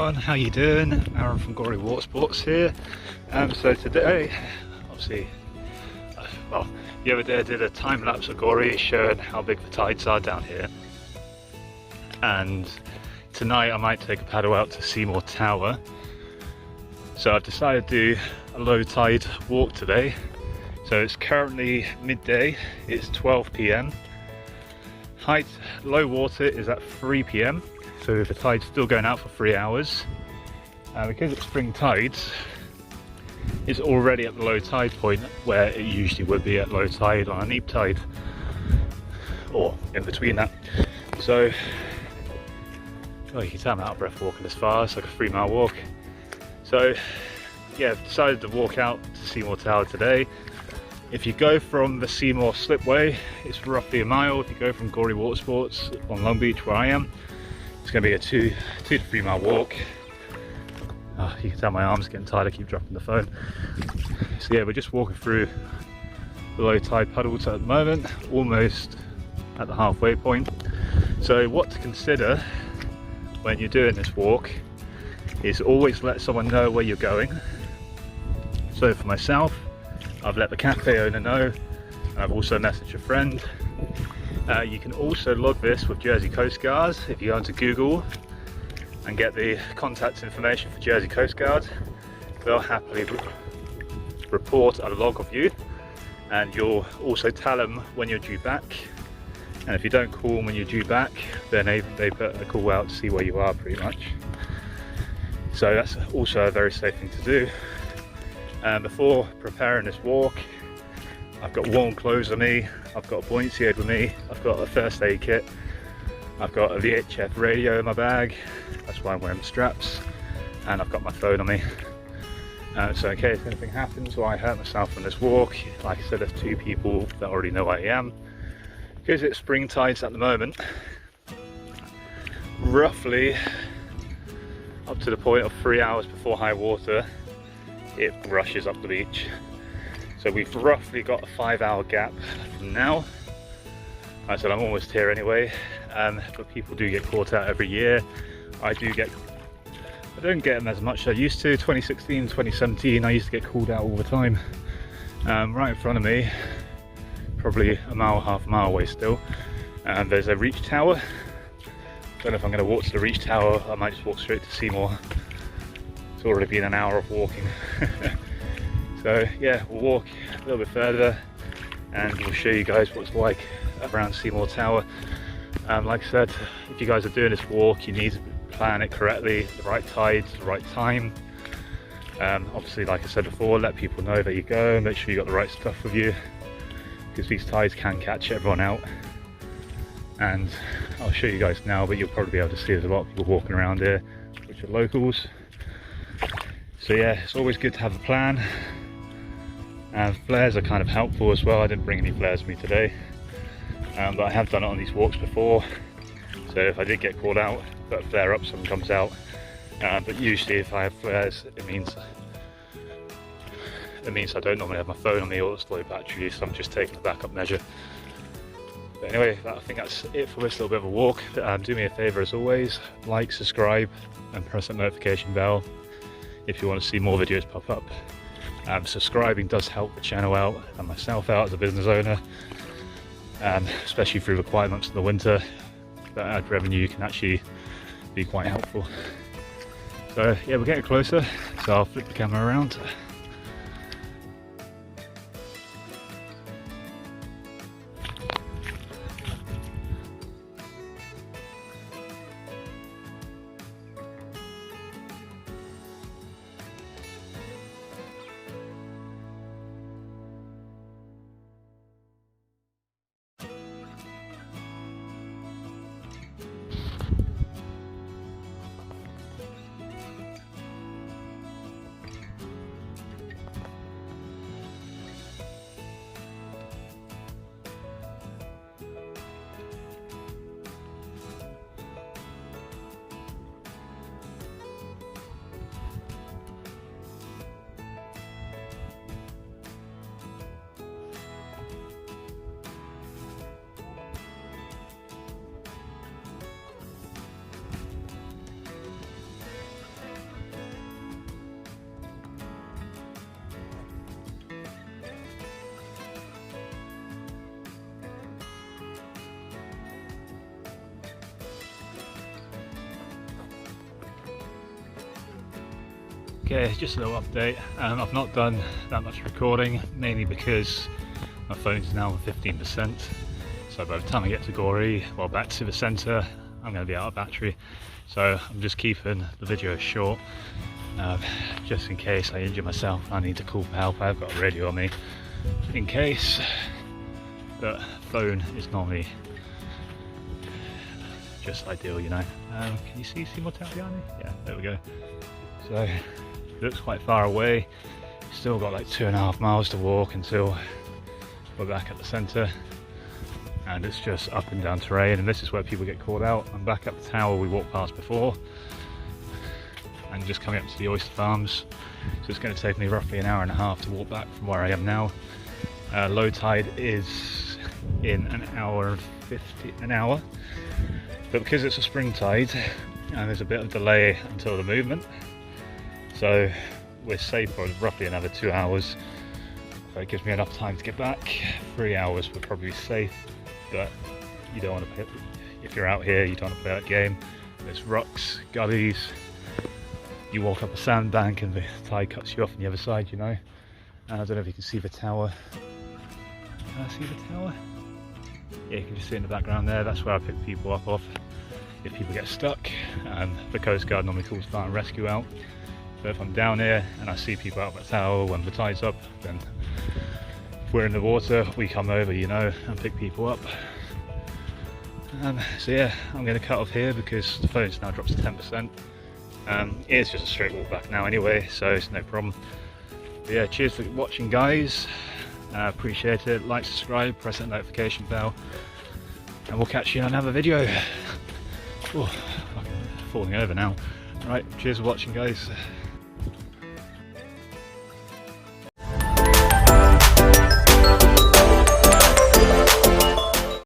everyone, how you doing? Aaron from Gorey Watersports here. So today, obviously, well, the other day I did a time lapse of Gorey showing how big the tides are down here. And tonight I might take a paddle out to Seymour Tower. So I've decided to do a low tide walk today. So it's currently midday, it's 12 p.m. Low water is at 3 p.m. So the tide's still going out for 3 hours. Because it's spring tides, it's already at the low tide point where it usually would be at low tide on a neap tide, or in between that. So, oh, you can tell I'm out of breath walking this far. It's like a 3-mile walk. So, yeah, I've decided to walk out to Seymour Tower today. If you go from the Seymour Slipway, it's roughly a mile. If you go from Gorey Watersports on Longbeach, where I am, it's going to be a 2 to 3 mile walk. You can tell my arm's getting tired, I keep dropping the phone. So yeah, we're just walking through the low tide puddles at the moment, almost at the halfway point. So what to consider when you're doing this walk is always let someone know where you're going. So for myself, I've let the cafe owner know, and I've also messaged a friend. You can also log this with Jersey Coast Guard. If you go onto Google and get the contact information for Jersey Coast Guard, they'll happily report a log of you, and you'll also tell them when you're due back. And if you don't call them when you're due back, then they put a call out to see where you are, pretty much. So that's also a very safe thing to do. Before preparing this walk, I've got warm clothes on me, I've got a buoyancy aid with me, I've got a first aid kit, I've got a VHF radio in my bag, that's why I'm wearing the straps, and I've got my phone on me. So in case anything happens or I hurt myself on this walk, like I said, there's 2 people that already know where I am. Because it's spring tides at the moment, roughly up to the point of 3 hours before high water, it rushes up the beach. So we've roughly got a 5-hour gap from now. I said I'm almost here anyway, but people do get caught out every year. I don't get them as much as I used to. 2016, 2017, I used to get called out all the time. Right in front of me, probably a mile, half a mile away still, there's a reach tower. Don't know if I'm going to walk to the reach tower. I might just walk straight to Seymour. It's already been an hour of walking. So yeah, we'll walk a little bit further and we'll show you guys what it's like around Seymour Tower. Like I said, if you guys are doing this walk, you need to plan it correctly, the right tides, the right time. Obviously, like I said before, let people know that you go, make sure you got the right stuff with you, because these tides can catch everyone out. And I'll show you guys now, but you'll probably be able to see there's a lot of people walking around here which are locals. So yeah, it's always good to have a plan. Flares are kind of helpful as well. I didn't bring any flares with me today, but I have done it on these walks before. So if I did get called out, put a flare up, someone comes out. But usually if I have flares, it means I don't normally have my phone on me or it's low battery, so I'm just taking a backup measure. But anyway, I think that's it for this little bit of a walk. Do me a favour as always, like, subscribe and press that notification bell if you want to see more videos pop up. Subscribing does help the channel out and myself out as a business owner, especially through the quiet months in the winter. That ad revenue can actually be quite helpful. So yeah, we're getting closer, so I'll flip the camera around. Okay, just a little update. I've not done that much recording, mainly because my phone's now on 15%. So by the time I get to Gorey, well, back to the centre, I'm going to be out of battery. So I'm just keeping the video short, just in case I injure myself and I need to call for help. I've got a radio on me in case, but phone is normally just ideal, you know. Can you see Seymour Tower behind me? Yeah, there we go. So it looks quite far away. Still got like 2.5 miles to walk until we're back at the centre, and it's just up and down terrain, and this is where people get caught out. I'm back up the tower we walked past before, and just coming up to the oyster farms, so it's going to take me roughly an hour and a half to walk back from where I am now. Low tide is in an hour, but because it's a spring tide and there's a bit of delay until the movement, so we're safe for roughly another 2 hours. So it gives me enough time to get back. 3 hours would probably be safe, but you don't want to play, if you're out here, you don't want to play that game. There's rocks, gullies, you walk up a sandbank and the tide cuts you off on the other side, you know. And I don't know if you can see the tower. Can I see the tower? Yeah, you can just see in the background there. That's where I pick people up off if people get stuck. The Coast Guard normally calls fire and rescue out. So if I'm down here and I see people out of the tower when the tide's up, then if we're in the water, we come over, you know, and pick people up. So yeah, I'm going to cut off here because the phone's now dropped to 10%. It's just a straight walk back now anyway, so it's no problem. But yeah, cheers for watching, guys. Appreciate it. Like, subscribe, press that notification bell, and we'll catch you in another video. Oh, I'm falling over now. Right, cheers for watching, guys.